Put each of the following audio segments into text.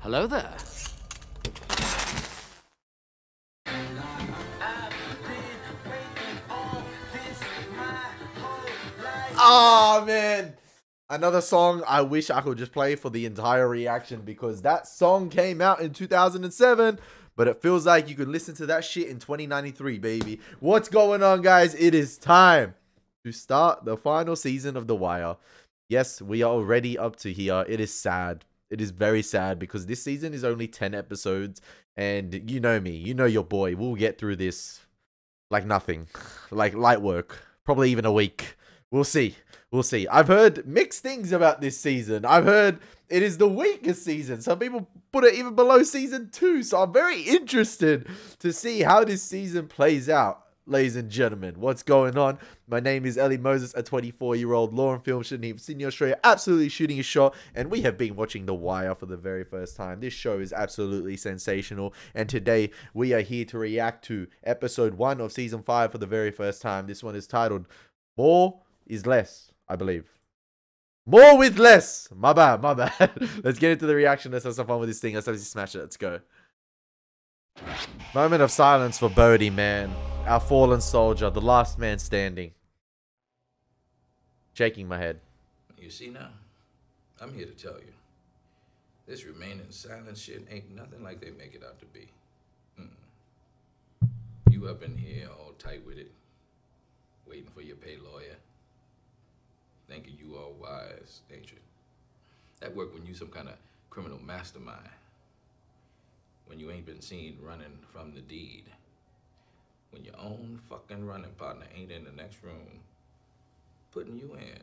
Hello there. Oh man, another song I wish I could just play for the entire reaction, because that song came out in 2007, but it feels like you could listen to that shit in 2093, baby. What's going on, guys? It is time to start the final season of The Wire. Yes, we are already up to here. It is sad. It is very sad because this season is only 10 episodes, and you know me, you know your boy. We'll get through this like nothing, like light work, probably even a week. We'll see. We'll see. I've heard mixed things about this season. I've heard it is the weakest season. Some people put it even below season 2. So I'm very interested to see how this season plays out, ladies and gentlemen. What's going on? My name is Elie Moses, a 24-year-old law and film student here from Sydney, Australia, absolutely shooting a shot. And we have been watching The Wire for the very first time. This show is absolutely sensational. And today we are here to react to episode 1 of season 5 for the very first time. This one is titled More is Less, I believe. More with less. My bad, my bad. Let's get into the reaction. Let's have some fun with this thing. Let's have smash it. Let's go. Moment of silence for Bodhi, man. Our fallen soldier, the last man standing. Shaking my head. You see now? I'm here to tell you. This remaining silent shit ain't nothing like they make it out to be. You up in here all tight with it, waiting for your pay lawyer. Thinking you all wise, ain't you? That work when you some kind of criminal mastermind. When you ain't been seen running from the deed. When your own fucking running partner ain't in the next room, putting you in.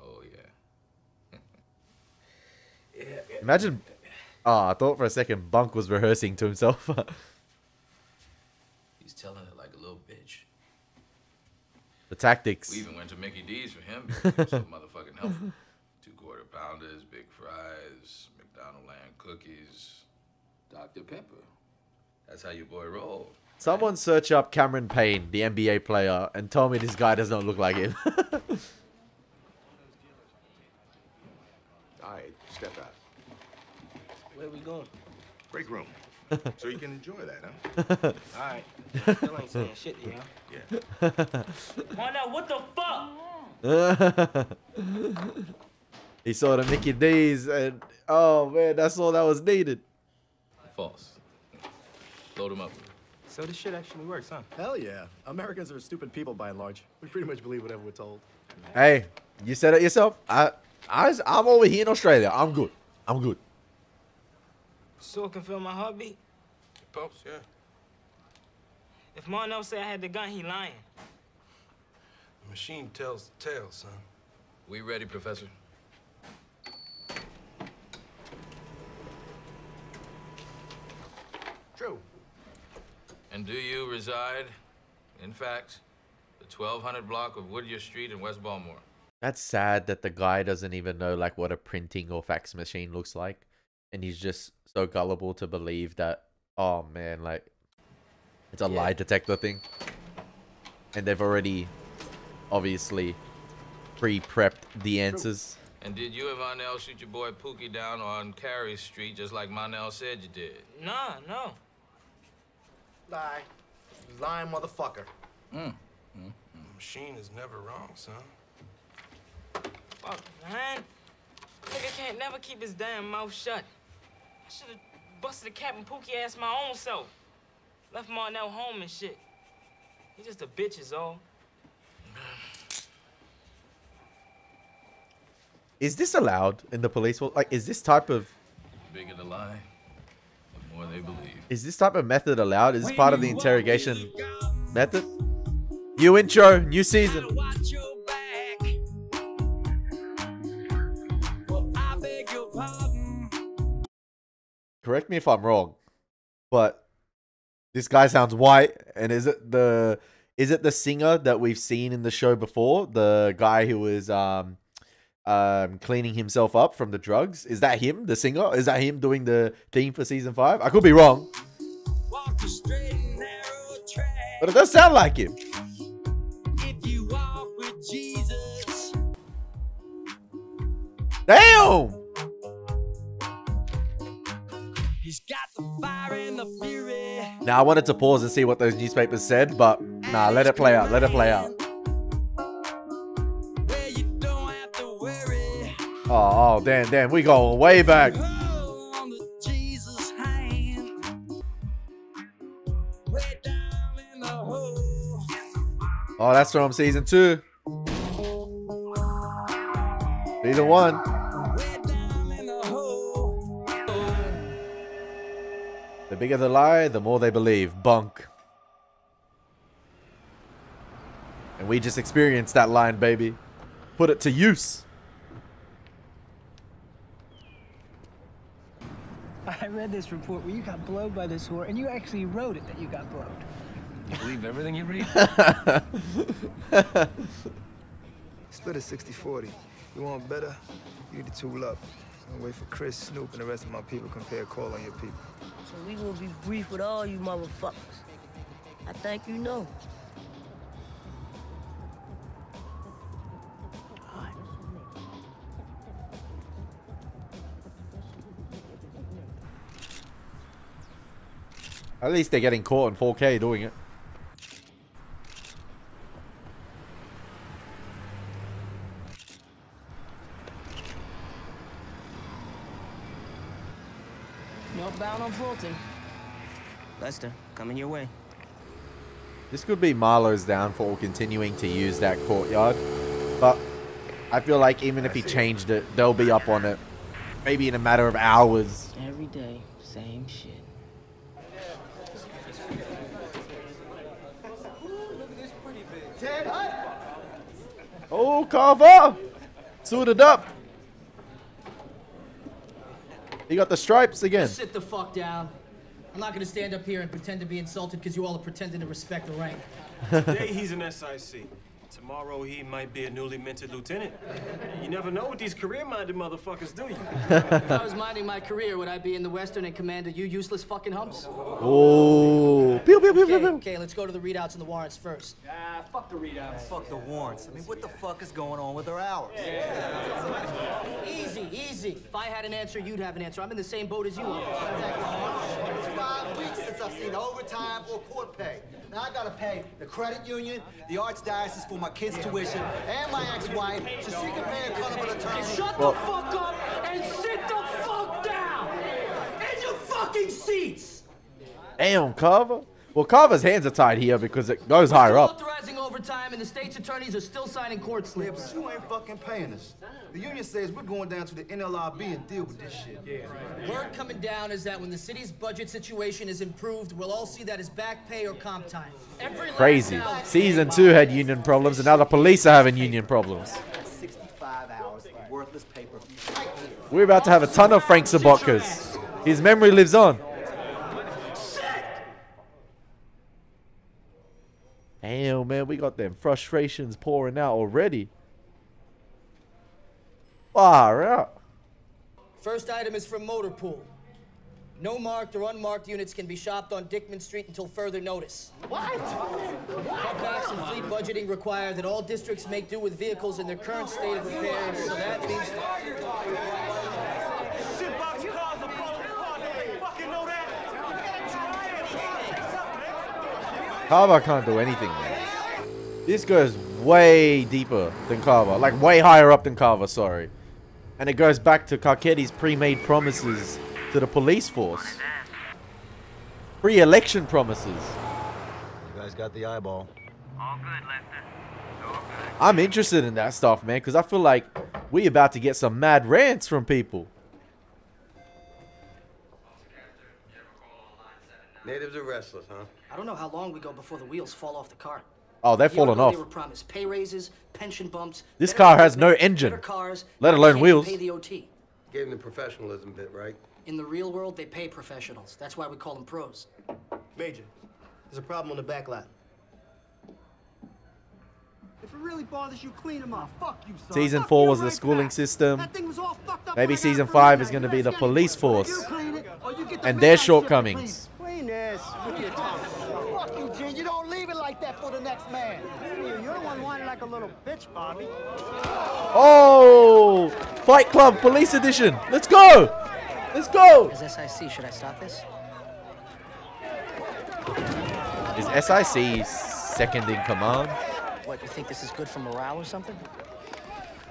Oh, yeah. Yeah. Imagine. Oh, I thought for a second Bunk was rehearsing to himself. He's telling it like a little bitch. The tactics. We even went to Mickey D's for him because he was so motherfucking helpful. 2 quarter pounders, big fries, McDonald's land cookies, Dr. Pepper. That's how your boy rolled. Someone search up Cameron Payne, the NBA player, and tell me this guy does not look like him. Alright, step out. Where we going? Break room. So you can enjoy that, huh? Alright. Still ain't saying shit to y'all. Yeah. Find out what the fuck? He saw the Mickey D's and oh man, that's all that was needed. False. Load him up. So this shit actually works, huh? Hell yeah. Americans are stupid people by and large. We pretty much believe whatever we're told. Hey, you said it yourself. I'm over here in Australia. I'm good. I'm good. So it can feel my heartbeat? Pulse, yeah. If Marnell said I had the gun, he lying. The machine tells the tale, son. We ready, Professor? True. And do you reside, in fact, the 1200 block of Woodyer Street in West Baltimore? That's sad that the guy doesn't even know like what a printing or fax machine looks like. And he's just so gullible to believe that, oh man, like, it's a lie detector thing. And they've already, obviously, pre-prepped the answers. And did you and Marnell shoot your boy Pookie down on Carey Street just like Marnell said you did? Nah, no. Lie. Lying motherfucker. The machine is never wrong, son. Fuck, man. Nigga can't never keep his damn mouth shut. I should've busted a cap and Pookie ass my own self. Left Marnell home and shit. He just a bitch is all. Is this allowed in the police world? Like, is this type of... The bigger the lie, the more they believe. Is this type of method allowed? Is this part of the interrogation method? New intro, new season. Correct me if I'm wrong, but this guy sounds white. And is it the singer that we've seen in the show before? The guy who was cleaning himself up from the drugs. Is that him, the singer? Is that him doing the theme for season 5? I could be wrong, but it does sound like him. Damn! He's got the fire and the fury. Now, I wanted to pause and see what those newspapers said, but nah, let it play out. Let it play out. Where you don't have to worry. Oh, damn. We going way back. On the Jesus hand. Way down in the hole. Oh, that's from season 2. Season 1. Way down in the hole. The bigger the lie, the more they believe. Bunk. And we just experienced that line, baby. Put it to use. I read this report where you got blowed by this whore, and you actually wrote it that you got blowed. You believe everything you read? Split it 60-40. You want better? You need to tool up. And wait for Chris, Snoop, and the rest of my people compare call on your people. So we gonna be brief with all you motherfuckers. I think you know. At least they're getting caught in 4K doing it. Northbound on Fulton. Lester, coming your way. This could be Marlowe's downfall, continuing to use that courtyard. But I feel like even if he changed it, they'll be up on it. Maybe in a matter of hours. Every day, same shit. Oh, Carver! Suited up. He got the stripes again. Sit the fuck down. I'm not gonna stand up here and pretend to be insulted because you all are pretending to respect the rank. Today he's an SIC. Tomorrow he might be a newly minted lieutenant. You never know what these career-minded motherfuckers do. If I was minding my career, would I be in the Western and command of you useless fucking humps? Oh. Pew, pew, pew, pew, pew. Okay, let's go to the readouts and the warrants first. Fuck the readouts. Fuck the warrants. I mean, what the fuck is going on with our hours? Easy, easy. If I had an answer, you'd have an answer. I'm in the same boat as you are. It's 5 weeks since I've seen overtime or court pay. Now I gotta pay the credit union, the archdiocese for my kids' tuition, and my ex-wife, so she can pay a colorable attorney. Shut the fuck up and sit the fuck down! In your fucking seats! Damn, Carver. Well, Carver's hands are tied here because it goes higher up. Authorizing overtime, and the state's attorneys are still signing court slips. Yeah, but you ain't fucking paying us. The union says we're going down to the NLRB and deal with this shit. Word coming down is that when the city's budget situation is improved, we'll all see that as back pay or comp time. Crazy. Season 2 had union problems, and now the police are having union problems. 65 hours of worthless paper. We're about to have a ton of Frank Sabotkas. His memory lives on. Damn, man, we got them frustrations pouring out already. Far out. First item is from Motor Pool. No marked or unmarked units can be shopped on Dickman Street until further notice. What? Cutbacks and fleet budgeting require that all districts make do with vehicles in their current state of repair, so that means... Carver can't do anything, man. This goes way deeper than Carver. Like, way higher up than Carver, sorry. And it goes back to Carcetti's pre-made promises to the police force. Pre-election promises. You guys got the eyeball. All good, Lester. All good. I'm interested in that stuff, man, because I feel like we about to get some mad rants from people. Natives are restless, huh? I don't know how long we go before the wheels fall off the cart. Oh, they've fallen off. They were promised pay raises, pension bumps. This car has no engine, let alone wheels. Pay the OT. Gave them the professionalism bit, right? In the real world, they pay professionals. That's why we call them pros. Major, there's a problem on the back lot. If it really bothers you, clean them up. Fuck you, son. Season Fuck 4 you was the right schooling back. system. That thing was all fucked up Maybe when I got season it 5 from is the going to night. be the You police gotta force. you clean it, or you get the And their midnight shift shortcomings. clean this with your tongue. Fuck you, G. You don't leave it like that for the next man. You're the one whining like a little bitch, Bobby. Oh! Fight Club Police Edition. Let's go! Let's go. As SIC, should I stop this? Is SIC second in command? What, you think this is good for morale or something?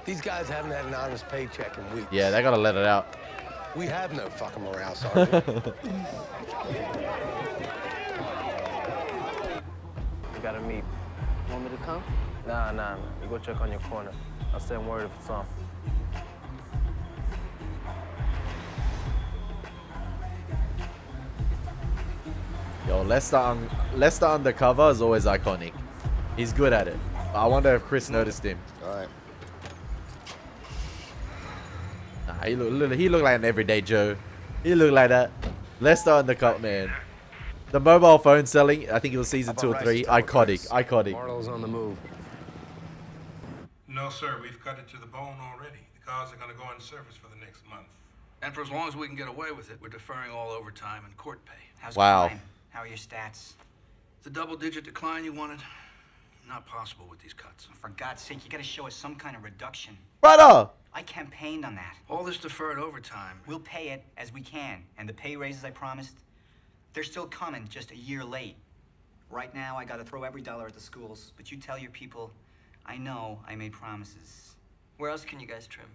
These guys haven't had an honest paycheck in weeks. Yeah, they gotta let it out. We have no fucking morale, Sergeant. We gotta meet. Want me to come? Nah. You go check on your corner. I'll send word if it's off. Yo, Lester undercover is always iconic. He's good at it. I wonder if Chris noticed him. All right. Nah, he looked like an everyday Joe. He looked like that. Lester undercover, man. The mobile phone selling, I think it was season 2 or 3. Iconic. Marlo's on the move. No, sir. We've cut it to the bone already. The cars are going to go in service for the next month. And for as long as we can get away with it, we're deferring all overtime and court pay. How's Wow. crime? How are your stats? The double-digit decline you wanted, not possible with these cuts. For God's sake, you gotta show us some kind of reduction. Brother! I campaigned on that. All this deferred overtime. We'll pay it as we can. And the pay raises I promised, they're still coming, just a year late. Right now, I gotta throw every dollar at the schools. But you tell your people, I know I made promises. Where else can you guys trim?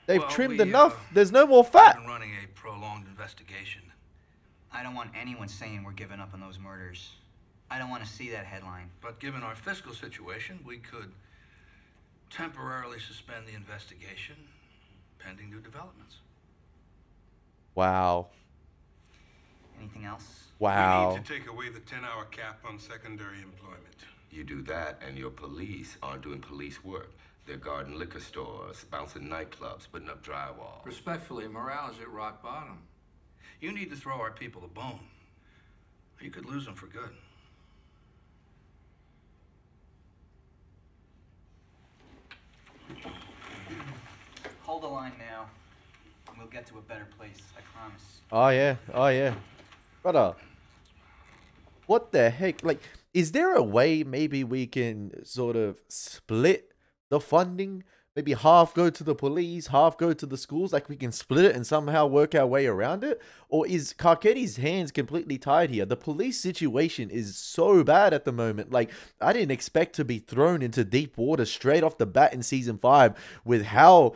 They've trimmed enough. There's no more fat. We've been running a prolonged investigation. I don't want anyone saying we're giving up on those murders. I don't want to see that headline. But given our fiscal situation, we could temporarily suspend the investigation pending new developments. Wow. Anything else? Wow. We need to take away the 10-hour cap on secondary employment. You do that, and your police aren't doing police work. They're guarding liquor stores, bouncing nightclubs, putting up drywall. Respectfully, morale is at rock bottom. You need to throw our people a bone. You could lose them for good. Hold the line now, and we'll get to a better place, I promise. Oh yeah. Brother, what the heck? Like, is there a way maybe we can sort of split the funding? Maybe half go to the police, half go to the schools. Like, we can split it and somehow work our way around it? Or is Carcetti's hands completely tied here? The police situation is so bad at the moment. Like, I didn't expect to be thrown into deep water straight off the bat in season 5 with how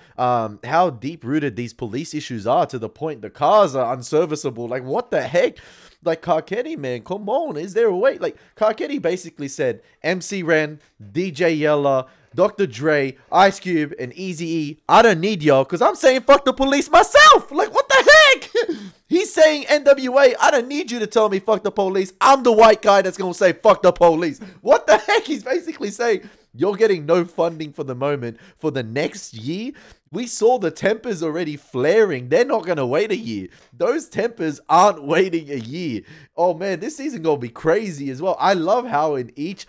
deep rooted these police issues are, to the point the cars are unserviceable. Like, what the heck? Like, Carcetti, man, come on. Is there a way? Like, Carcetti basically said MC Ren, DJ Yella, Dr. Dre, Ice Cube, and Eazy-E, I don't need y'all because I'm saying fuck the police myself. Like, what the heck? He's saying NWA, I don't need you to tell me fuck the police. I'm the white guy that's going to say fuck the police. What the heck? He's basically saying you're getting no funding for the moment for the next year. We saw the tempers already flaring. They're not going to wait a year. Those tempers aren't waiting a year. Oh, man, this season going to be crazy as well. I love how in each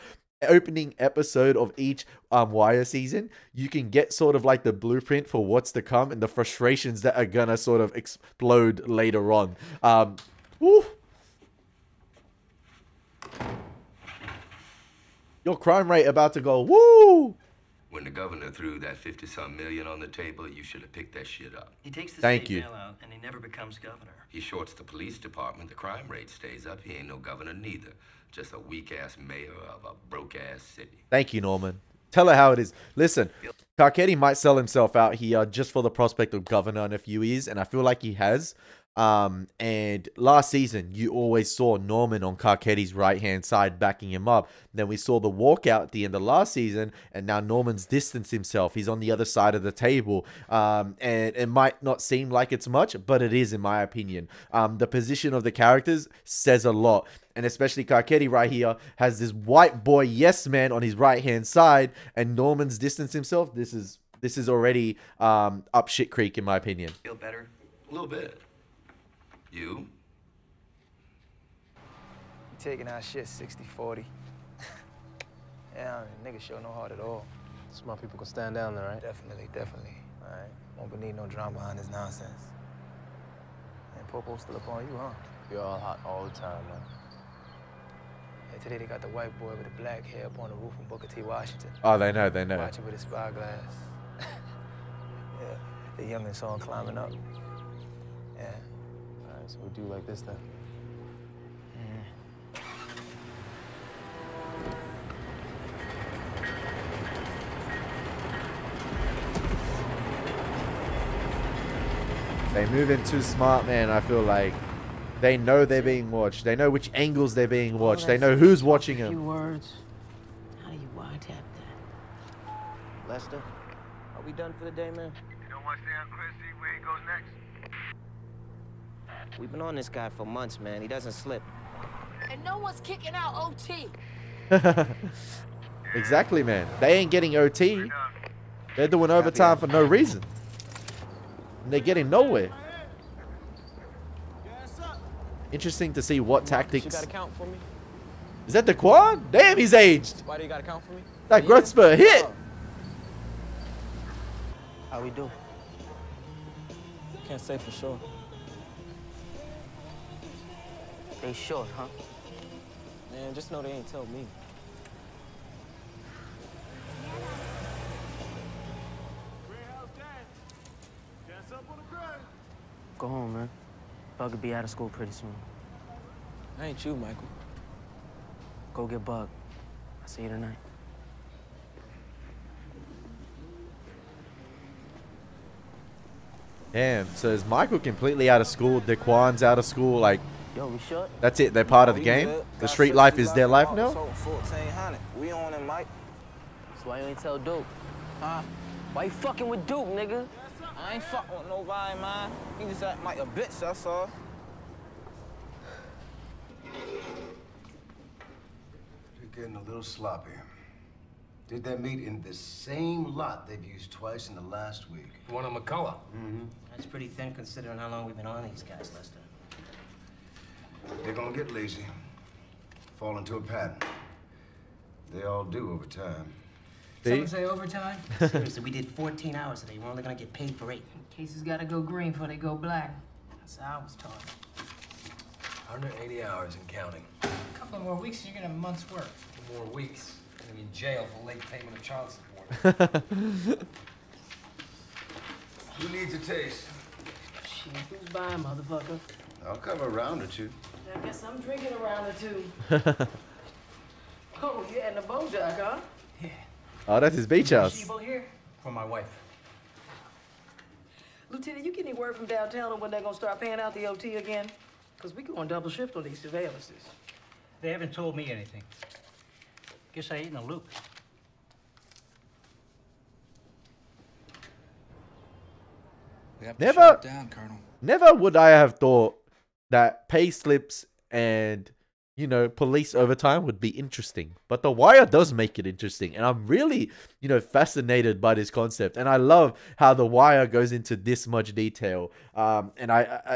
opening episode of each Wire season, you can get sort of like the blueprint for what's to come and the frustrations that are gonna sort of explode later on. Woo. Your crime rate about to go woo. When the governor threw that 50-some million on the table, you should have picked that shit up. He takes the Thank state you. bailout and he never becomes governor. He shorts the police department, the crime rate stays up. He ain't no governor neither. Just a weak-ass mayor of a broke-ass city. Thank you, Norman. Tell her how it is. Listen, Carcetti might sell himself out here just for the prospect of governor in a few years, and I feel like he has. And last season, you always saw Norman on Carcetti's right-hand side backing him up. Then we saw the walkout at the end of last season, and now Norman's distanced himself. He's on the other side of the table. And it might not seem like it's much, but it is, in my opinion. The position of the characters says a lot. And especially Carcetti right here has this white boy yes man on his right-hand side, and Norman's distanced himself. This is already up shit creek, in my opinion. Feel better? A little bit. You? Taking our shit 60-40. Yeah, niggas show no heart at all. Smart people can stand down there, right? Definitely. All right, won't need no drama behind this nonsense. And Popo's still up on you, huh? You're all hot all the time, man. Yeah, today they got the white boy with the black hair up on the roof in Booker T. Washington. Oh, they know. Watching with his spyglass. Yeah. The youngins all climbing up. Yeah. All right, so we do like this then. They move in too smart, man. I feel like they know they're being watched. They know which angles they're being watched. They know who's watching A few them. words. How do you wiretap that? Lester, are we done for the day, man? You don't want to stay on Chris, see where he goes next? We've been on this guy for months, man. He doesn't slip. And no one's kicking out OT. Exactly, man. They ain't getting OT. They're doing overtime for no reason. And they're getting nowhere. Interesting to see what tactics. You gotta count for me. Is that the quad? Damn, he's aged. Why do you gotta count for me? That growth spurt hit. How we do? Can't say for sure. They short, huh? Man, just know they ain't tell me. Go home, man. Bug will be out of school pretty soon. I ain't you, Michael. Go get Bug. I'll see you tonight. Damn, so is Michael completely out of school? Daquan's out of school? Like, yo, we shut? That's it? They're part of the game? The street life is their life now? 1400. We on it, Mike. That's why you ain't tell Duke. Huh? Why you fucking with Duke, nigga? I ain't fucking with nobody, man. He just act like a bitch, that's all. You're getting a little sloppy. Did that meet in the same lot they've used twice in the last week? One on McCullough. Mm-hmm. That's pretty thin considering how long we've been on these guys, Lester. They're gonna get lazy, fall into a pattern. They all do over time. Someone say overtime? Seriously, we did 14 hours today. We're only gonna get paid for 8. Cases gotta go green before they go black. That's how I was taught. 180 hours and counting. A couple more weeks, you're gonna have a month's work. 2 more weeks. I'm gonna be in jail for late payment of child support. Who needs a taste? Shit, who's buying, motherfucker? I'll cover a round or two. I guess I'm drinking a round or two. Oh, you're at the Bojack, huh? Yeah. Oh, that's his beach house. Shebo here? For my wife. Lieutenant, you get any word from downtown on when they're gonna start paying out the OT again? Because we going double shift on these surveillances. They haven't told me anything. Guess I ain't in the loop. We have to shut it down, Colonel. Never would I have thought that pay slips and, you know, police overtime would be interesting. But The Wire does make it interesting. And I'm really, you know, fascinated by this concept. And I love how The Wire goes into this much detail. And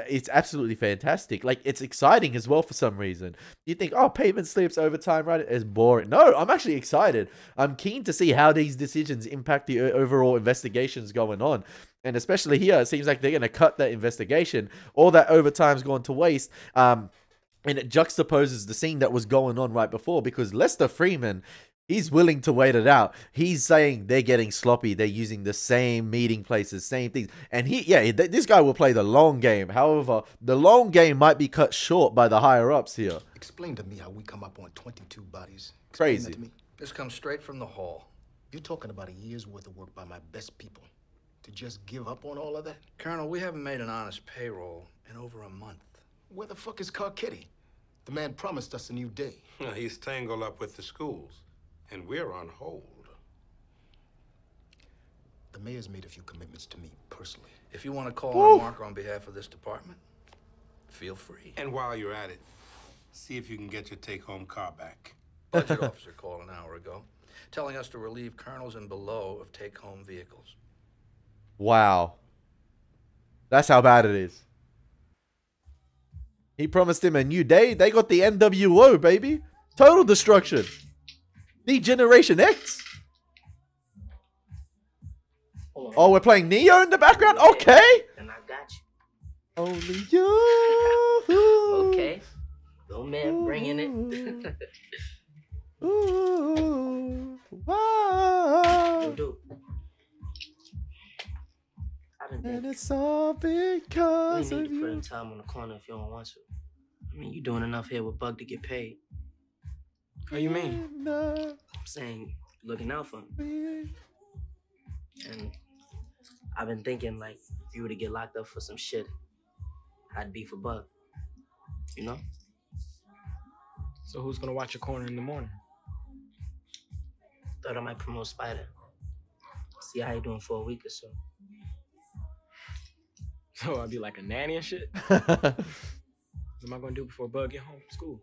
it's absolutely fantastic. Like, it's exciting as well for some reason. You think, oh, payment slips, overtime, right? It's boring. No, I'm actually excited. I'm keen to see how these decisions impact the overall investigations going on. And especially here, it seems like they're going to cut that investigation. All that overtime's gone to waste. And it juxtaposes the scene that was going on right before, because Lester Freeman, he's willing to wait it out. He's saying they're getting sloppy. They're using the same meeting places, same things. And this guy will play the long game. However, the long game might be cut short by the higher ups here. Explain to me how we come up on 22 bodies. Crazy. To me. This comes straight from the hall. You're talking about a year's worth of work by my best people. To just give up on all of that? Colonel, we haven't made an honest payroll in over a month. Where the fuck is Car Kitty? The man promised us a new day. He's tangled up with the schools, and we're on hold. The mayor's made a few commitments to me personally. If you want to call on Mark on behalf of this department, feel free. And while you're at it, see if you can get your take-home car back. Budget officer called an hour ago, telling us to relieve colonels and below of take-home vehicles. Wow. That's how bad it is. He promised him a new day. They got the NWO, baby. Total destruction. The Generation X. Oh, we're playing Neo in the background? Okay. And I got you. Only you. Okay. Go man, bringing it. Ooh, wow. Dude. And it's all because you of need to put in you. time on the corner if you don't want to. I mean, you're doing enough here with Bug to get paid. How you mean? I'm saying, looking out for him. And I've been thinking, like, if you were to get locked up for some shit, I'd be for Bug. You know? So who's gonna watch your corner in the morning? Thought I might promote Spider. See how you doing for a week or so. So I'll be like a nanny and shit? What am I gonna do before Bug get home from school?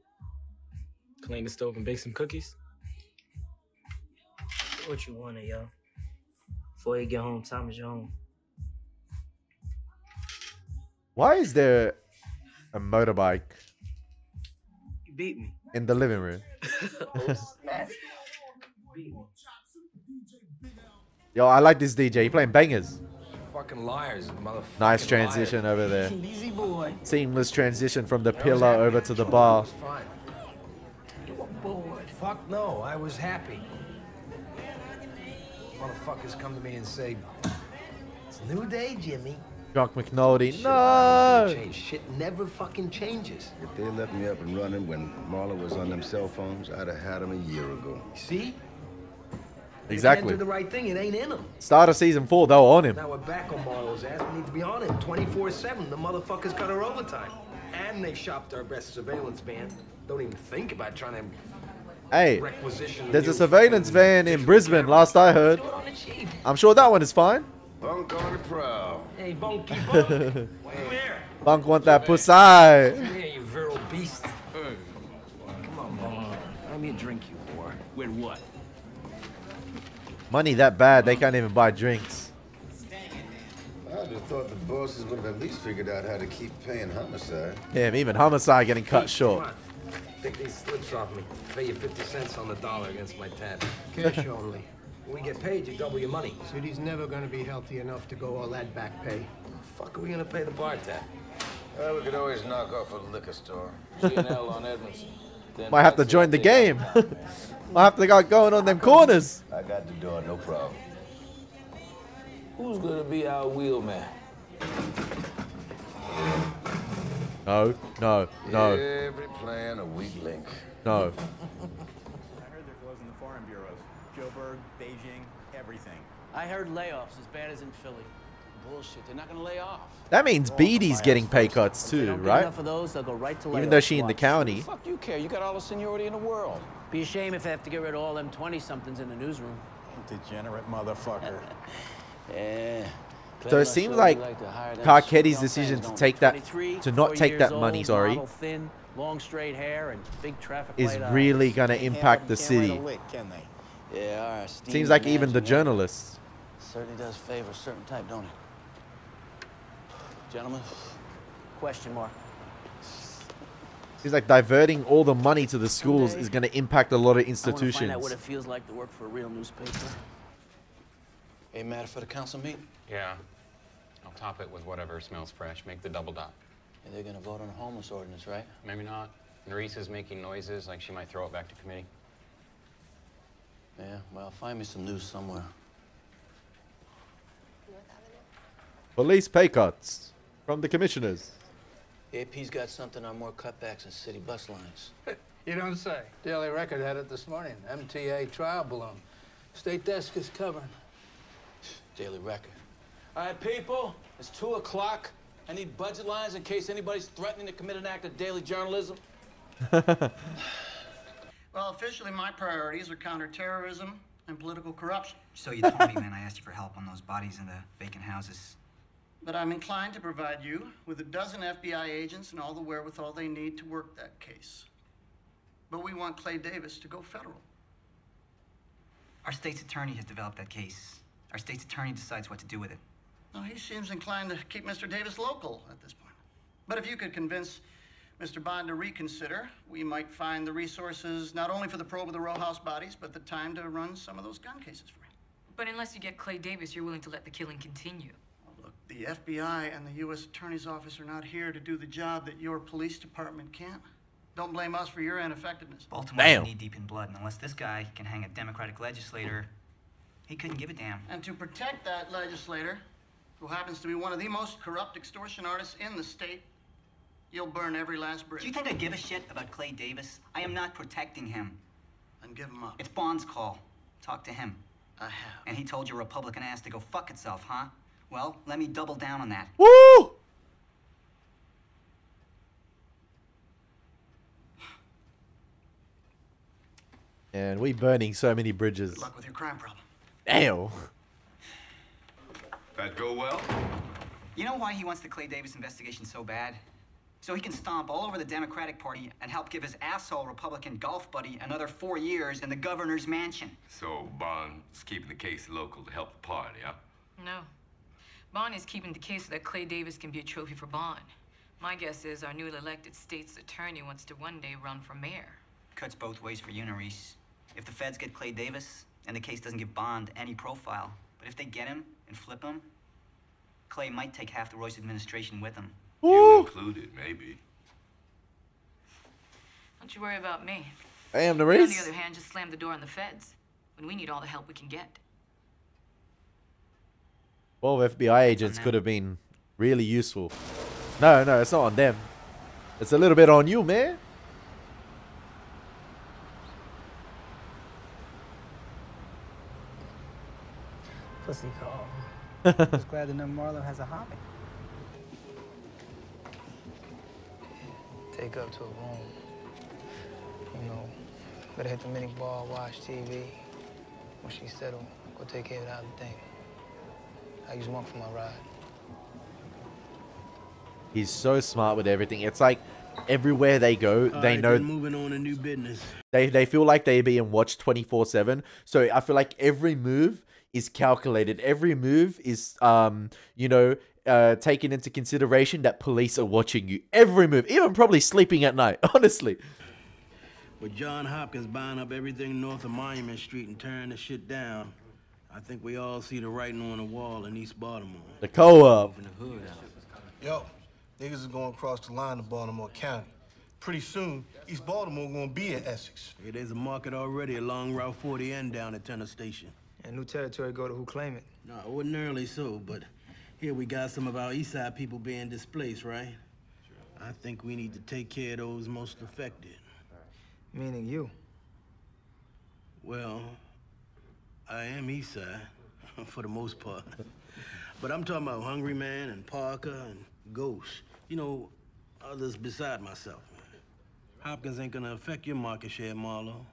Clean the stove and bake some cookies? Do what you wanna, yo. Before you get home, time is your own. Why is there a motorbike You beat me. in the living room? Beat me. Yo, I like this DJ. He playing bangers. Fucking liars, motherfucker. Nice transition over there. Easy boy. Seamless transition from the pillar over to the bar. Fine. You were bored. Fuck no, I was happy. Motherfuckers come to me and say, it's a new day, Jimmy. Drunk McNulty. Shit No! change. Shit never fucking changes. If they left me up and running when Marla was on them cell phones, I'd have had them a year ago. See? Exactly. They can't do the right thing, it ain't in them. Start of season 4, they were on him. Now we're back on Marlo's ass. We need to be on him 24/7. The motherfuckers got our overtime. And they shopped our best surveillance van. Don't even think about trying to Hey, requisition there's a new surveillance van in Brisbane, last I heard. I'm sure that one is fine. Bunk on the prowl. Hey, Bunky Bunk. Come here. Bunk want that pussy. Come here, you virile beast. Come on, Bunk. Buy me a drink, you whore. With what? Money that bad, they can't even buy drinks. I just thought the bosses would have at least figured out how to keep paying homicide. Damn, even homicide getting cut short. Come on. Take these slips off me. Pay you 50 cents on the dollar against my tab. Cash only. When we get paid, you double your money. City's never gonna be healthy enough to go all that back pay. Fuck are we gonna pay the bar tab? Well, we could always knock off a liquor store. G&L on Edmondson. Then Might have to join the game. Might have to get going on them corners. I got the door, no problem. Who's gonna be our wheelman? No, no, no, Every plan a weak link. no. I heard they're closing the foreign bureaus. Joburg, Beijing, everything. I heard layoffs as bad as in Philly. Bullshit, they're not gonna lay off. That means Beatty's getting pay cuts too, Don't get right? enough of those, they'll go right to Even though she in the county. Fuck you care, you got all the seniority in the world. Be a shame if they have to get rid of all them 20-somethings in the newsroom. Degenerate motherfucker. Yeah. So it seems like Carcetti's decision to take that, to not take that money, sorry, Thin, long straight hair and big traffic is light really eyes. gonna impact the city. Can they? Yeah, all right. Seems like even the journalists. Certainly does favor a certain type, don't it? Gentlemen, question mark. Seems like diverting all the money to the schools is gonna impact a lot of I want to institutions. find out what it feels like to work for a real newspaper. Ain't matter for the council meeting? Yeah. I'll top it with whatever smells fresh. Make the double dot. Yeah, they're gonna vote on a homeless ordinance, right? Maybe not. Nerisse is making noises like she might throw it back to committee. Yeah, well, find me some news somewhere. Police pay cuts from the commissioners. AP's got something on more cutbacks in city bus lines. You don't say. Daily Record had it this morning. MTA trial balloon. State desk is covering. Daily Record. All right, people, it's 2 o'clock. I need budget lines in case anybody's threatening to commit an act of daily journalism. Well, officially, my priorities are counterterrorism and political corruption. So you told me when I asked you for help on those bodies in the vacant houses. But I'm inclined to provide you with a dozen FBI agents and all the wherewithal they need to work that case. But we want Clay Davis to go federal. Our state's attorney has developed that case. Our state's attorney decides what to do with it. Now, he seems inclined to keep Mr. Davis local at this point. But if you could convince Mr. Bond to reconsider, we might find the resources not only for the probe of the row house bodies, but the time to run some of those gun cases for him. But unless you get Clay Davis, you're willing to let the killing continue. Look, the FBI and the U.S. Attorney's Office are not here to do the job that your police department can't. Don't blame us for your ineffectiveness. Baltimore's knee-deep in blood, and unless this guy can hang a Democratic legislator, he couldn't give a damn. And to protect that legislator, who happens to be one of the most corrupt extortion artists in the state, you'll burn every last bridge. Do you think I give a shit about Clay Davis? I am not protecting him. Then give him up. It's Bond's call. Talk to him. I have. And he told your Republican ass to go fuck itself, huh? Well, let me double down on that. Woo! And we burning so many bridges. Good luck with your crime problem. Damn. That go well? You know why he wants the Clay Davis investigation so bad? So he can stomp all over the Democratic Party and help give his asshole Republican golf buddy another 4 years in the governor's mansion. So Bond's keeping the case local to help the party, huh? No. Bond is keeping the case so that Clay Davis can be a trophy for Bond. My guess is our newly elected state's attorney wants to one day run for mayor. Cuts both ways for you, Nerys. If the feds get Clay Davis, and the case doesn't give Bond any profile, but if they get him and flip him, Clay might take half the Royce administration with him. You included, maybe. Don't you worry about me. Damn, You, Nerys. on the other hand, just slam the door on the feds when we need all the help we can get. 12 FBI agents could have been really useful. No, it's not on them. It's a little bit on you, man. Pussy call. Just glad to know Marlo has a hobby. Take up to a room. You know, better hit the mini bar, watch TV. When she settle, go take care of the other thing. I use Monk for my ride. He's so smart with everything. It's like everywhere they go, they know. Moving on to new business. They feel like they're being watched 24/7. So I feel like every move is calculated. Every move is taken into consideration that police are watching you. Every move, even probably sleeping at night. Honestly. With John Hopkins buying up everything north of Monument Street and tearing the shit down, I think we all see the writing on the wall in East Baltimore. The co-op. Yo, niggas is going across the line to Baltimore County. Pretty soon, East Baltimore gonna be in Essex. Yeah, there's a market already along Route 40 and down at Turner Station. And new territory go to who claim it. No, ordinarily so, but here we got some of our east side people being displaced, right? I think we need to take care of those most affected. Meaning you. Well, I am east side, for the most part. But I'm talking about Hungry Man and Parker and Ghost. You know, others beside myself. Hopkins ain't gonna affect your market share, Marlo.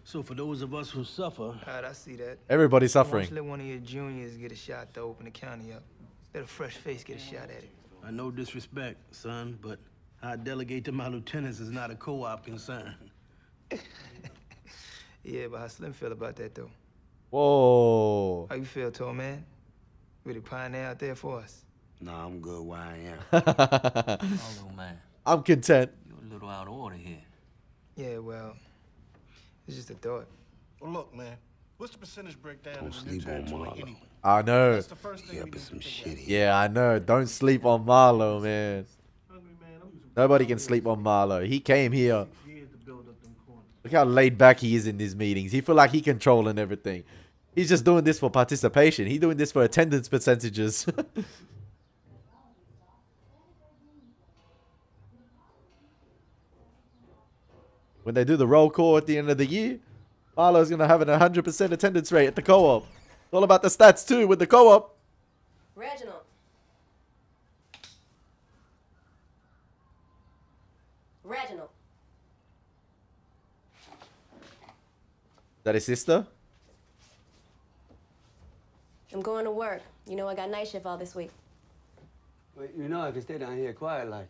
So for those of us who suffer... All right, I see that. Everybody's suffering. Why don't you let one of your juniors get a shot to open the county up? Let a fresh face get a shot at it. I know disrespect, son, but I delegate to my lieutenants is not a co-op concern. Yeah, but how Slim feel about that, though? Whoa. How you feel, tall man? Really pioneer out there for us? Nah, I'm good where I am. Oh, man. I'm content. You're a little out of order here. Yeah, well, it's just a thought. Well, look, man. What's the percentage breakdown Don't of the new sleep on territory Marlo. anyway? I know. That's the first thing He we up in need some to shit think here. Yeah, I know. Don't sleep on Marlo, man. Nobody can sleep on Marlo. He came here. Look how laid back he is in these meetings. He feel like he controlling everything. He's just doing this for participation. He's doing this for attendance percentages. When they do the roll call at the end of the year, Marlo's going to have an 100% attendance rate at the co-op. It's all about the stats too with the co-op. Reginald. Reginald. Is that his sister? I'm going to work. You know I got night shift all this week. Well, you know I can stay down here quiet like.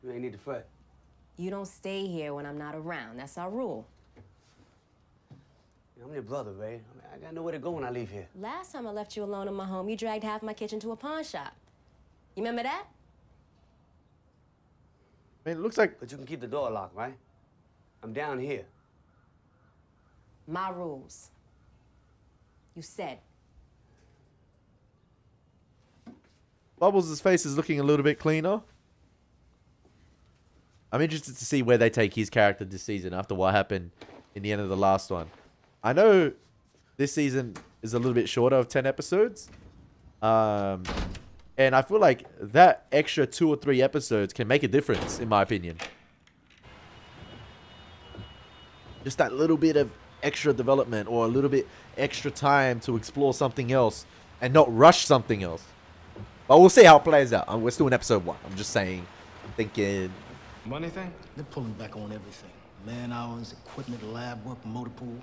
You ain't need to fret. You don't stay here when I'm not around. That's our rule. I'm your brother, Ray. I mean, I gotta know where to go when I leave here. Last time I left you alone in my home, you dragged half my kitchen to a pawn shop. You remember that? Man, it looks like... But you can keep the door locked, right? I'm down here. My rules. You said. Bubbles' face is looking a little bit cleaner. I'm interested to see where they take his character this season after what happened in the end of the last one. I know this season is a little bit shorter of 10 episodes, And I feel like that extra 2 or 3 episodes can make a difference, in my opinion. Just that little bit of extra development or a little bit extra time to explore something else and not rush something else. But we'll see how it plays out. We're still in episode 1. I'm just saying, I'm thinking. Money thing? They're pulling back on everything. Man hours, equipment, lab work, motor pool.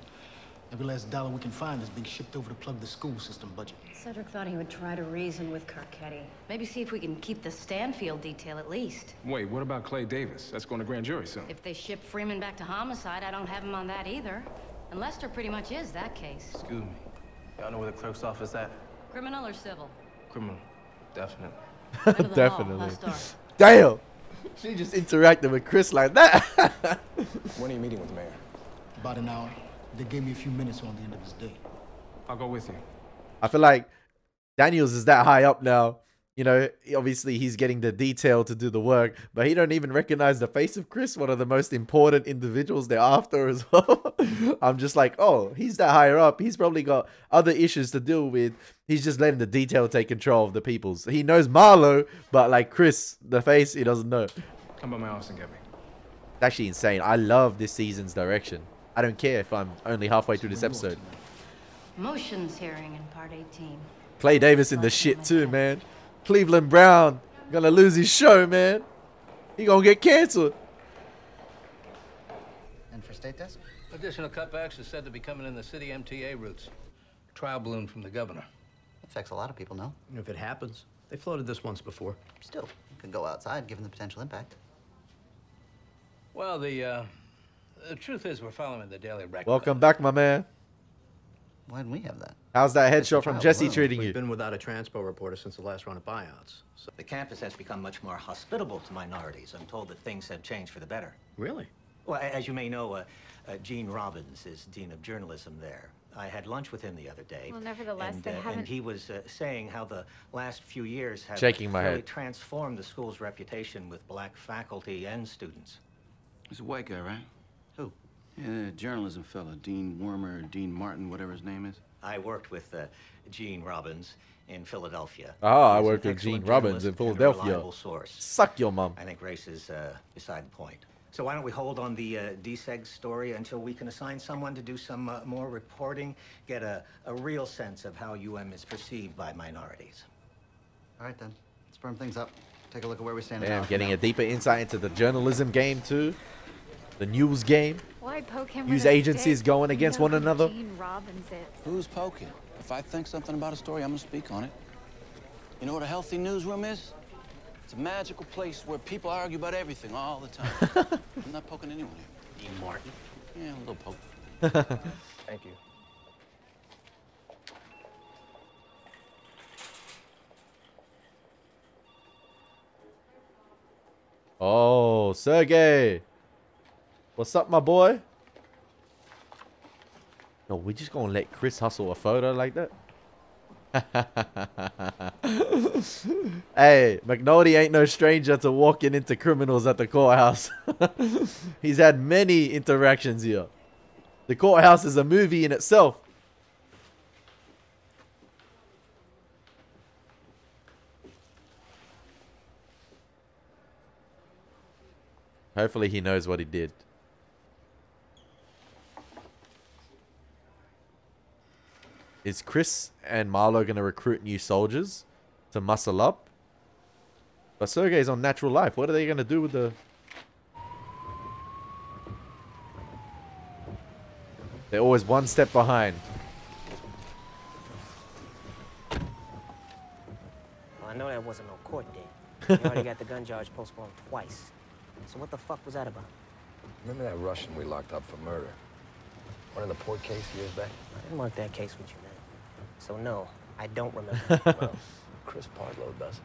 Every last dollar we can find is being shipped over to plug the school system budget. Cedric thought he would try to reason with Carcetti. Maybe see if we can keep the Stanfield detail at least. Wait, what about Clay Davis? That's going to grand jury soon. If they ship Freeman back to homicide, I don't have him on that either. And Lester pretty much is that case. Excuse me. Y'all know where the clerk's office at? Criminal or civil? Criminal. Definitely. Definitely. Damn! She just interacted with Chris like that. When are you meeting with the mayor? About an hour. They gave me a few minutes on the end of his day. I'll go with you. I feel like Daniels is that high up now. You know, obviously he's getting the detail to do the work, but he don't even recognize the face of Chris, one of the most important individuals they're after as well. I'm just like, oh, he's that higher up. He's probably got other issues to deal with. He's just letting the detail take control of the people's. He knows Marlo, but like Chris, the face, he doesn't know. Come by my office and get me. It's actually insane. I love this season's direction. I don't care if I'm only halfway through this episode. Motions hearing in part 18. Clay Davis in the shit too, man. Cleveland Brown gonna lose his show, man. He gonna get canceled. And for state desk? Additional cutbacks are said to be coming in the city MTA routes. Trial balloon from the governor. Affects a lot of people, no? If it happens, they floated this once before. Still, you could go outside given the potential impact. Well, the truth is we're following the Daily Record. Welcome back, my man. Why didn't we have that? How's that headshot from Jesse treating you? We've been without a transpo reporter since the last round of buyouts. So. The campus has become much more hospitable to minorities. I'm told that things have changed for the better. Really? Well, as you may know, Gene Robbins is Dean of Journalism there. I had lunch with him the other day. Well, nevertheless, they haven't... And he was saying how the last few years have Shaking my really head. transformed the school's reputation with black faculty and students. He's a white guy, right? Who? Yeah, the journalism fella, Dean Wormer, Dean Martin, whatever his name is. I worked with Gene Robbins in Philadelphia. Ah, I He's worked an with Gene excellent Robbins in journalist and a Philadelphia. reliable source. Suck your mom. I think race is beside the point. So why don't we hold on the DSEG story until we can assign someone to do some more reporting, get a real sense of how UM is perceived by minorities. All right, then. Let's firm things up. Take a look at where we stand. Damn, getting a deeper insight into the journalism game too. The news game. Why poke him News with a agencies stick? going against You know one who another. Gene Robbins is. Who's poking? If I think something about a story, I'm gonna speak on it. You know what a healthy newsroom is? It's a magical place where people argue about everything all the time. I'm not poking anyone here. Dean Martin? Yeah, a little poke. Thank you. Oh, Sergey. What's up, my boy? No, we just gonna let Chris hustle a photo like that? Hey, McNulty ain't no stranger to walking into criminals at the courthouse. He's had many interactions here. The courthouse is a movie in itself. Hopefully he knows what he did. Is Chris and Marlo going to recruit new soldiers to muscle up? But Sergey's on Natural Life. What are they going to do with the... They're always one step behind. Well, I know that wasn't no court date. You already got the gun charge postponed twice. So what the fuck was that about? Remember that Russian we locked up for murder? One in the port case years back? I didn't work that case with you, man. So no, I don't remember. Well, Chris Pardlow does.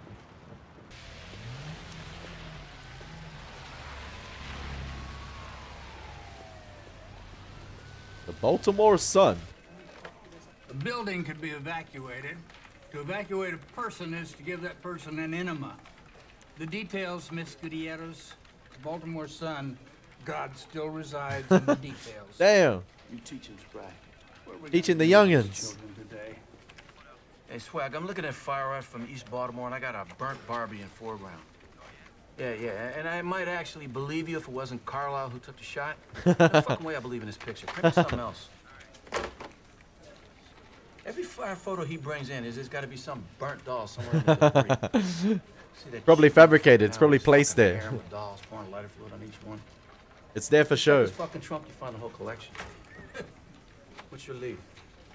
The Baltimore Sun. A building could be evacuated. To evacuate a person is to give that person an enema. The details, Miss Gutierrez. The Baltimore Sun, God still resides in the details. Damn. You teach him right. Teaching the youngins. Hey, Swag, I'm looking at fire art from East Baltimore, and I got a burnt Barbie in foreground. Yeah, and I might actually believe you if it wasn't Carlisle who took the shot. No fucking way I believe in this picture. Print me something else. Every fire photo he brings in there's got to be some burnt doll somewhere in the debris. See that Probably fabricated. It's probably placed there. hair with dolls pouring lighter fluid on each one. It's there for show. This fucking trunk, you find the whole collection. What's your lead?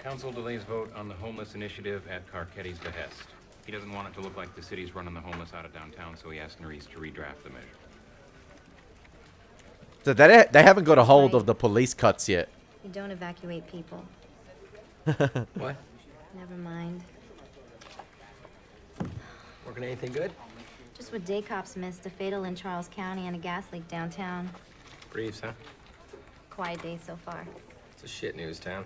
Council delays vote on the homeless initiative at Carcetti's behest. He doesn't want it to look like the city's running the homeless out of downtown, so he asked Nerys to redraft the measure. So they haven't got a hold of the police cuts yet. You don't evacuate people. What? Never mind. Working anything good? Just what day cops missed, a fatal in Charles County and a gas leak downtown. Breathes, huh? Quiet day so far. It's a shit news town.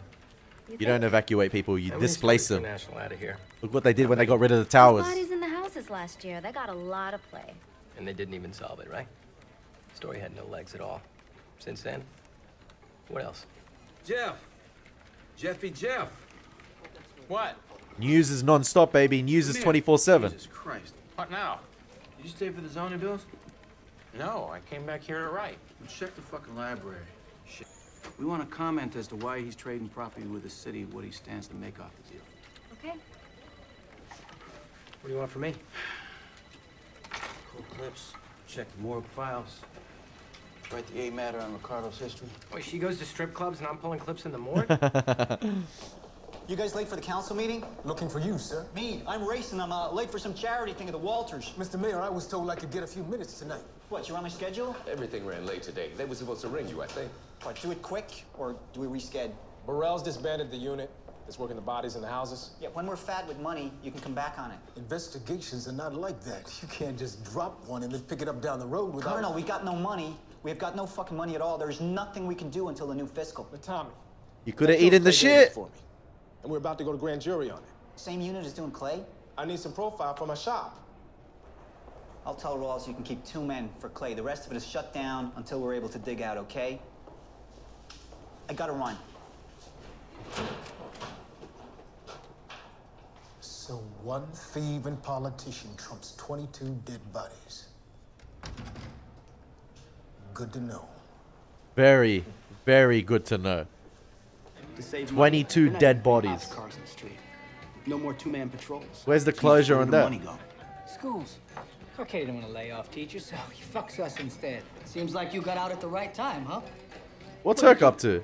You don't evacuate people, you displace them. National out of here. Look what they did when they got rid of the towers. Bodies in the houses last year. They got a lot of play. And they didn't even solve it, right? Story had no legs at all. Since then, what else? Jeff! Jeff! What? News is non-stop, baby. News is 24/7. Jesus Christ. What now? Did you stay for the zoning bills? No, I came back here to write. Well, check the fucking library. Shit. We want to comment as to why he's trading property with the city, what he stands to make off the deal. Okay. What do you want from me? Pull clips, check the morgue files, write the A matter on Ricardo's history. Wait, she goes to strip clubs and I'm pulling clips in the morgue? You guys late for the council meeting? Looking for you, sir. Me, I'm racing. I'm late for some charity thing at the Walters. Mr. Mayor, I was told I could get a few minutes tonight. What, you're on my schedule? Everything ran late today. They were supposed to ring you, I think. What, do it quick, or do we reschedule? Burrell's disbanded the unit that's working the bodies in the houses. Yeah, when we're fat with money, you can come back on it. Investigations are not like that. You can't just drop one and then pick it up down the road without... Colonel, we got no money. We have got no fucking money at all. There's nothing we can do until the new fiscal. But Tommy... You could have eaten the shit. For me. And we're about to go to grand jury on it. Same unit as doing Clay? I need some profile for my shop. I'll tell Rawls you can keep 2 men for Clay. The rest of it is shut down until we're able to dig out, okay? I gotta run. So one thieving politician trumps 22 dead bodies. Good to know. Very, very good to know. 22 dead bodies. No more 2-man patrols. Where's the closure on that? Schools. Carcetти didn't want to lay off teachers, so he fucks us instead. Seems like you got out at the right time, huh? What's Herc up to?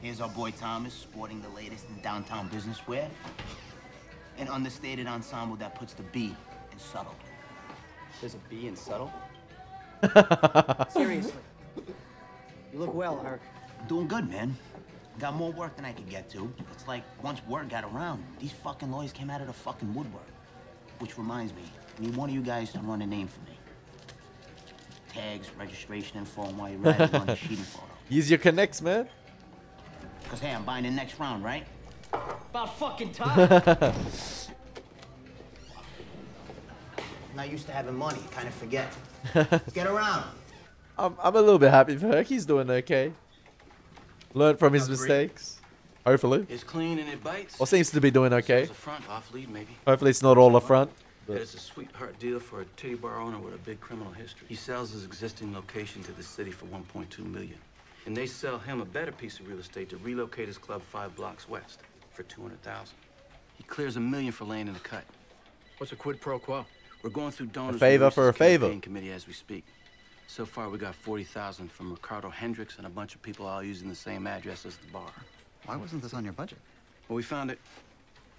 Here's our boy Thomas, sporting the latest in downtown business wear. An understated ensemble that puts the B in subtle. There's a B in subtle? Seriously. You look well, Herc. Doing good, man. Got more work than I could get to. It's like once word got around, these fucking lawyers came out of the fucking woodwork. Which reminds me, I need one of you guys to run a name for me. Tags, registration info, and why you're riding on the sheeting photo. Use your connects, man. Because, hey, I'm buying the next round, right? About fucking time. I'm not used to having money. Kind of forget. Let's get around. I'm a little bit happy for Herc. He's doing okay. Learned from his mistakes. Hopefully. It's clean and it bites. Or seems to be doing okay. It's a front, off lead, maybe. Hopefully it's not all the front. It's a sweetheart deal for a titty bar owner with a big criminal history. He sells his existing location to the city for $1.2 million. And they sell him a better piece of real estate to relocate his club 5 blocks west for $200,000. He clears $1 million for laying in the cut. What's a quid pro quo? We're going through donors. A favor for a favor. Campaign committee as we speak. So far, we got $40,000 from Ricardo Hendricks and a bunch of people all using the same address as the bar. Why wasn't this on your budget? Well, we found it.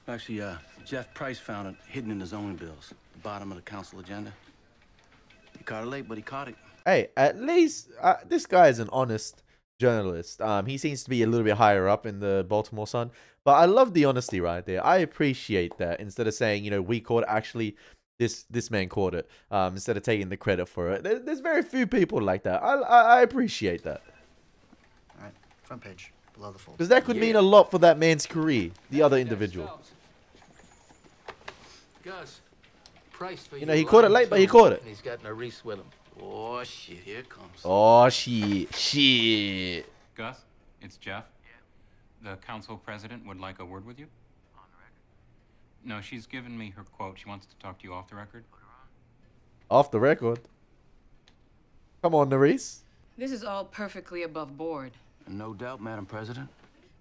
Actually, Jeff Price found it hidden in the zoning bills, the bottom of the council agenda. He caught it late, but he caught it. Hey, at least this guy is an honest journalist. He seems to be a little bit higher up in the Baltimore Sun, but I love the honesty right there. I appreciate that. Instead of saying, you know, we caught it, actually this man caught it, instead of taking the credit for it. There's very few people like that. I appreciate that. All right, front page, below the fold. Because that could mean a lot for that man's career, the other individual. Gus, Price for You know, he caught it late, but he caught it. And he's got Nerys with him. Oh, shit, here it comes. Oh, shit. Gus, it's Jeff. The council president would like a word with you. No, she's given me her quote. She wants to talk to you off the record. Off the record. Come on, Nerys. This is all perfectly above board. No doubt, Madam President.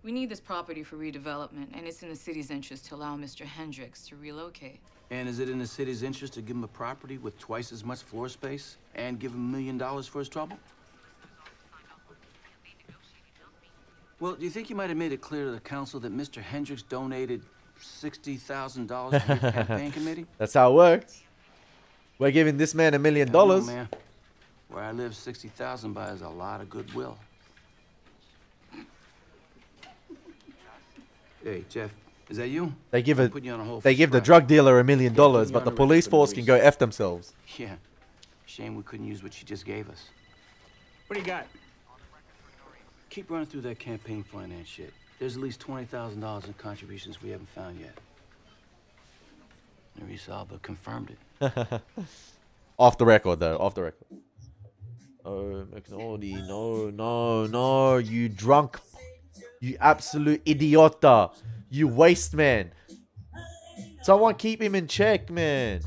We need this property for redevelopment, and it's in the city's interest to allow Mr. Hendricks to relocate. And is it in the city's interest to give him a property with twice as much floor space and give him $1 million for his trouble? Well, do you think you might have made it clear to the council that Mr. Hendricks donated $60,000 to your campaign committee? That's how it works. We're giving this man $1 million. Man. Where I live, 60,000 buys a lot of goodwill. Hey, Jeff, is that you? They give Put you on a hold they for give the surprise. drug dealer $1 million, Yeah, put you but on the the police record, force can go F themselves. Yeah. Shame we couldn't use what you just gave us. What do you got? Keep running through that campaign finance shit. There's at least $20,000 in contributions we haven't found yet. Nerys Alba confirmed it. Off the record, though. Off the record. Oh, McNaughty. No, no, no. You drunk. You absolute idiota. You waste man. Someone keep him in check, man.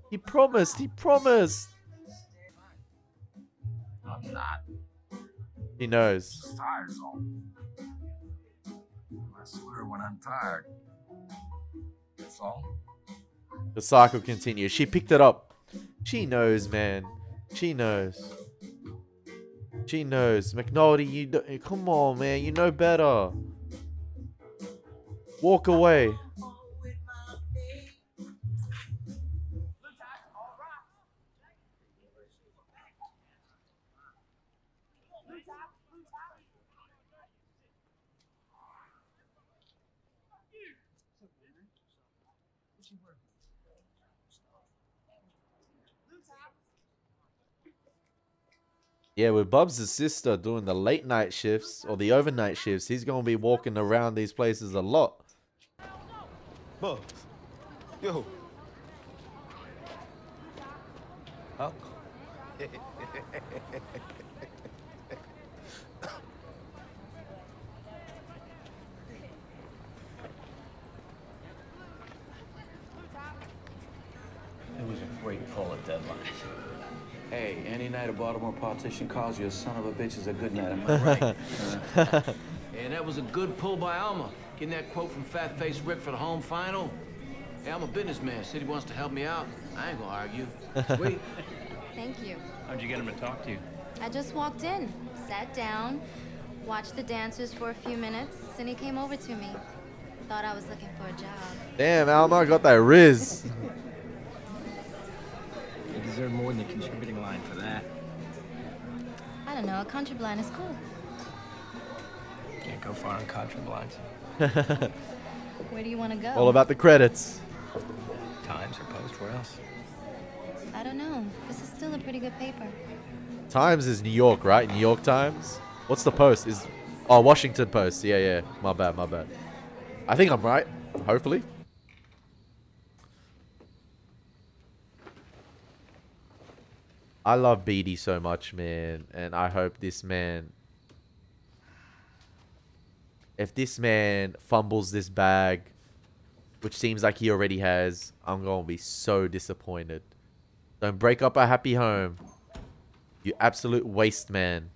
He promised. He promised. I'm not. He knows. I'm tired, so. I swear when I'm tired. That's all. The cycle continues. She picked it up. She knows, man. She knows. She knows. McNulty, you come on, man. You know better. Walk away. Yeah, with Bubs' sister doing the late night shifts or the overnight shifts, he's going to be walking around these places a lot. Bubs. Yo. Huh? It was a great pull at deadline. Hey, any night a Baltimore politician calls you a son of a bitch is a good night, am I right? And that was a good pull by Alma. Getting that quote from Fat Face Rick for the home final. Hey, I'm a businessman. City wants to help me out. I ain't gonna argue. Sweet. Thank you. How'd you get him to talk to you? I just walked in, sat down, watched the dancers for a few minutes, and he came over to me. Thought I was looking for a job. Damn, Alma got that riz. You deserve more than a contributing line for that. I don't know, a contrablind is cool. Can't go far on contrablinds. Where do you want to go? All about the credits. Times or Post, where else? I don't know. This is still a pretty good paper. Times is New York, right? New York Times. What's the Post? Oh, Washington Post. Yeah, yeah. My bad, my bad. I think I'm right. Hopefully. I love Beatty so much, man. And I hope this man... If this man fumbles this bag, which seems like he already has, I'm going to be so disappointed. Don't break up a happy home. You absolute waste man.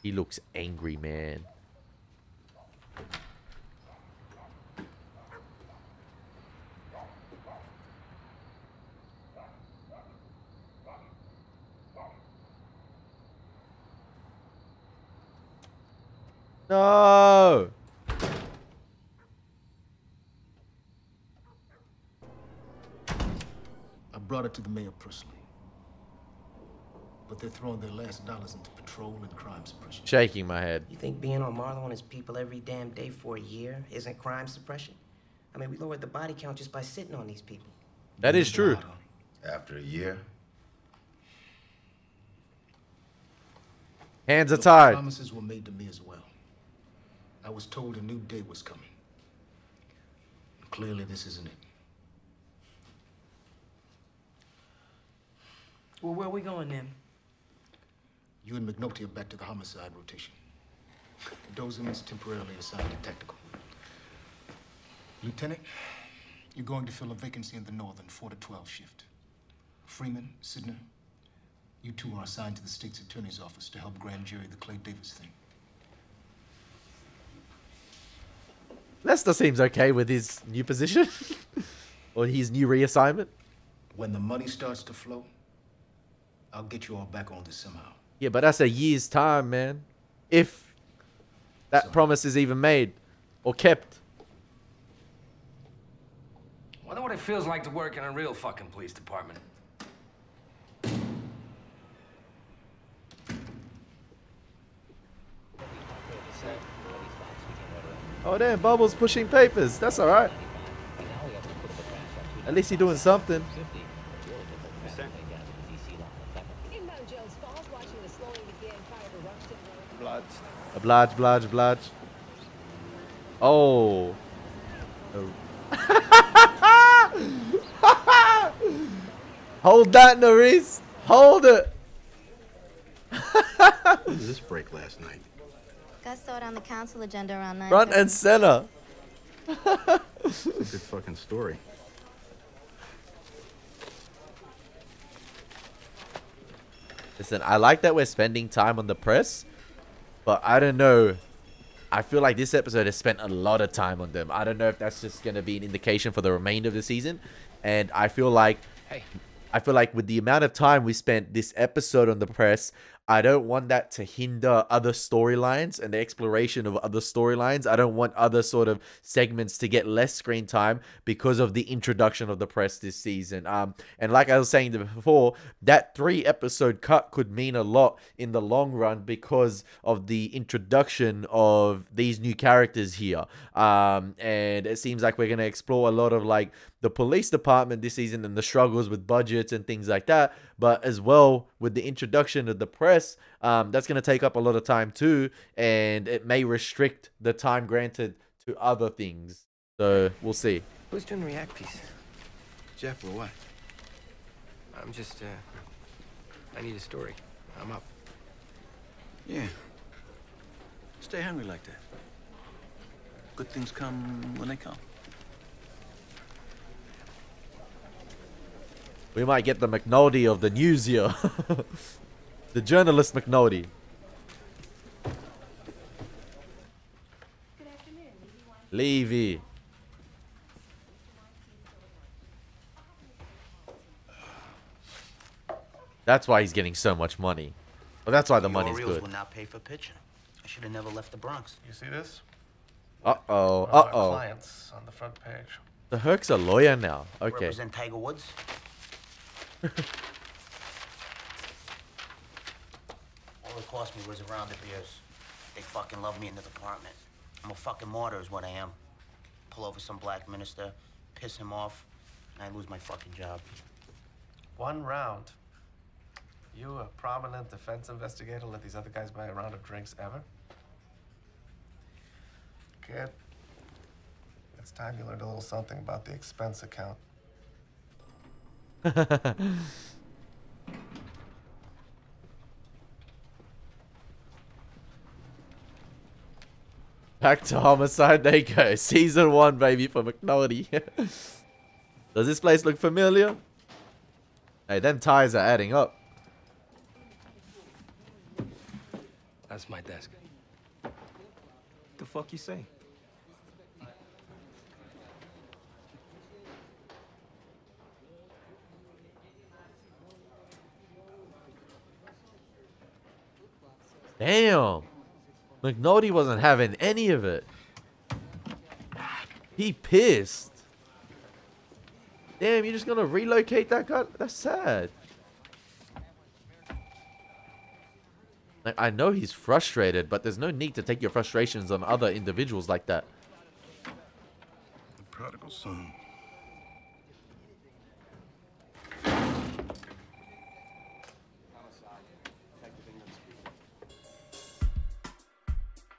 He looks angry, man. No! I brought it to the mayor personally. But they're throwing their last dollars into patrol and crime suppression. Shaking my head. You think being on Marlowe and his people every damn day for a year isn't crime suppression? I mean, we lowered the body count just by sitting on these people. That is true. After a year? Hands are Look, tied. Promises were made to me as well. I was told a new day was coming. Clearly, this isn't it. Well, where are we going then? You and McNulty are back to the homicide rotation. Dozeman's temporarily assigned to tactical. Lieutenant, you're going to fill a vacancy in the northern 4 to 12 shift. Freeman, Sidner, you two are assigned to the state's attorney's office to help grand jury the Clay Davis thing. Lester seems okay with his new position. Or his new reassignment. When the money starts to flow, I'll get you all back on this somehow. Yeah, but that's a year's time, man. If that promise is even made or kept. Wonder what it feels like to work in a real fucking police department. Oh, damn, Bubbles pushing papers. That's all right. At least he's doing something. Oblige. Oh. Hold that, Norris. Hold it. When did this break last night? Got started on the council agenda around 9. Front and center. It's a good fucking story. Listen, I like that we're spending time on the press, but I don't know. I feel like this episode has spent a lot of time on them. I don't know if that's just going to be an indication for the remainder of the season. And I feel like with the amount of time we spent this episode on the press, I don't want that to hinder other storylines and the exploration of other storylines. I don't want other sort of segments to get less screen time because of the introduction of the press this season. And like I was saying before, that 3-episode cut could mean a lot in the long run because of the introduction of these new characters here. And it seems like we're going to explore a lot of like the police department this season and the struggles with budgets and things like that. But as well, with the introduction of the press, that's going to take up a lot of time too. And it may restrict the time granted to other things. So we'll see. Who's doing the react piece? Jeff or what? I'm just, I need a story. I'm up. Yeah. Stay hungry like that. Good things come when they come. We might get the McNulty of the news here. The journalist McNulty. Levy. That's why he's getting so much money. Well, that's why the money's Orioles good. will not pay for pitching. I should have never left the Bronx. You see this? Uh-oh. One of our Uh-oh. clients on the front page. The Herc's a lawyer now. Okay. Represent Tiger Woods. All it cost me was a round of beers. They fucking love me in the department. I'm a fucking martyr is what I am. Pull over some black minister, piss him off, and I lose my fucking job. 1 round. You, a prominent defense investigator, let these other guys buy a round of drinks ever? Kid, it's time you learned a little something about the expense account. Back to homicide, there you go. Season 1, baby, for McNulty. Does this place look familiar? Hey, them ties are adding up. That's my desk. The fuck you say? Damn. McNulty wasn't having any of it. He pissed. Damn, you're just gonna relocate that guy? That's sad. Like, I know he's frustrated, but there's no need to take your frustrations on other individuals like that. The prodigal son.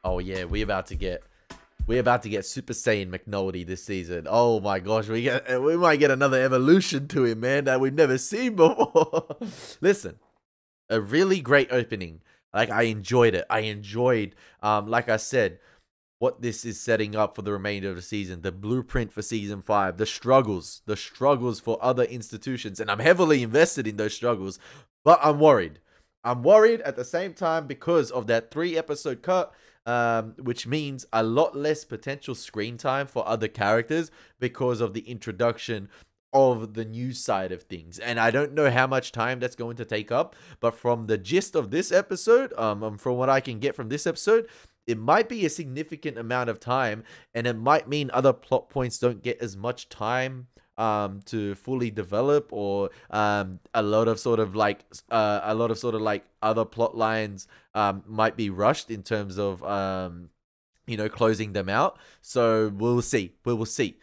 Oh yeah, we about to get We're about to get Super Saiyan McNulty this season. Oh my gosh, we might get another evolution to him, man, that we've never seen before. Listen, a really great opening. Like, I enjoyed it. I enjoyed, like I said, what this is setting up for the remainder of the season, the blueprint for season 5, the struggles for other institutions, and I'm heavily invested in those struggles, but I'm worried. I'm worried at the same time because of that 3-episode cut, which means a lot less potential screen time for other characters because of the introduction of the news side of things. And I don't know how much time that's going to take up, but from the gist of this episode, from what I can get from this episode, it might be a significant amount of time, and it might mean other plot points don't get as much time to fully develop, or a lot of sort of like other plot lines might be rushed in terms of closing them out. So we'll see. We will see.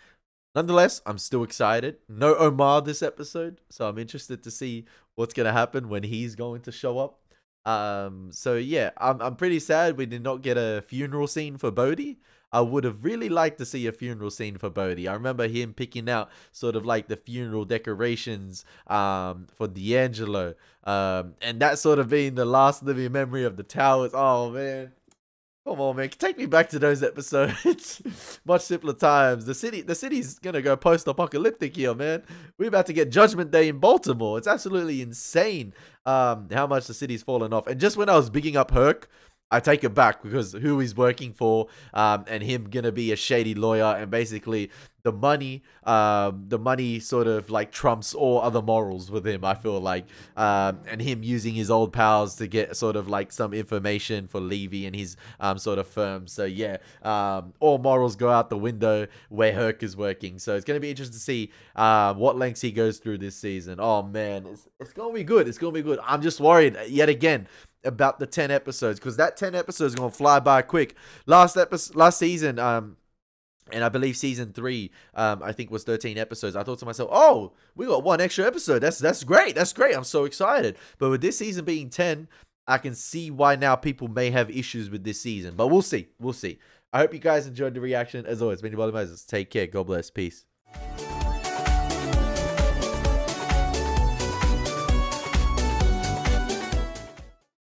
Nonetheless, I'm still excited. No Omar this episode, so I'm interested to see what's gonna happen when he's going to show up. So yeah, I'm pretty sad we did not get a funeral scene for Bodhi. I would have really liked to see a funeral scene for Bodhi. I remember him picking out sort of like the funeral decorations for D'Angelo, and that sort of being the last living memory of the towers. Oh man, come on, man, take me back to those episodes. Much simpler times. The city's gonna go post-apocalyptic here, man. We're about to get Judgment Day in Baltimore. It's absolutely insane how much the city's fallen off. And just when I was bigging up Herc, I take it back, because who he's working for, and him gonna be a shady lawyer, and basically the money sort of like trumps all other morals with him, I feel like, and him using his old pals to get sort of like some information for Levy and his sort of firm. So yeah, all morals go out the window where Herc is working. So it's gonna be interesting to see what lengths he goes through this season. Oh man, it's gonna be good. It's gonna be good. I'm just worried yet again about the 10 episodes, because that 10 episodes is gonna fly by quick. Last season, and I believe season 3, I think was 13 episodes. I thought to myself, oh, we got 1 extra episode. That's great. That's great. I'm so excited. But with this season being 10, I can see why now people may have issues with this season. But we'll see. We'll see. I hope you guys enjoyed the reaction. As always, been Elie Moses. Take care. God bless. Peace.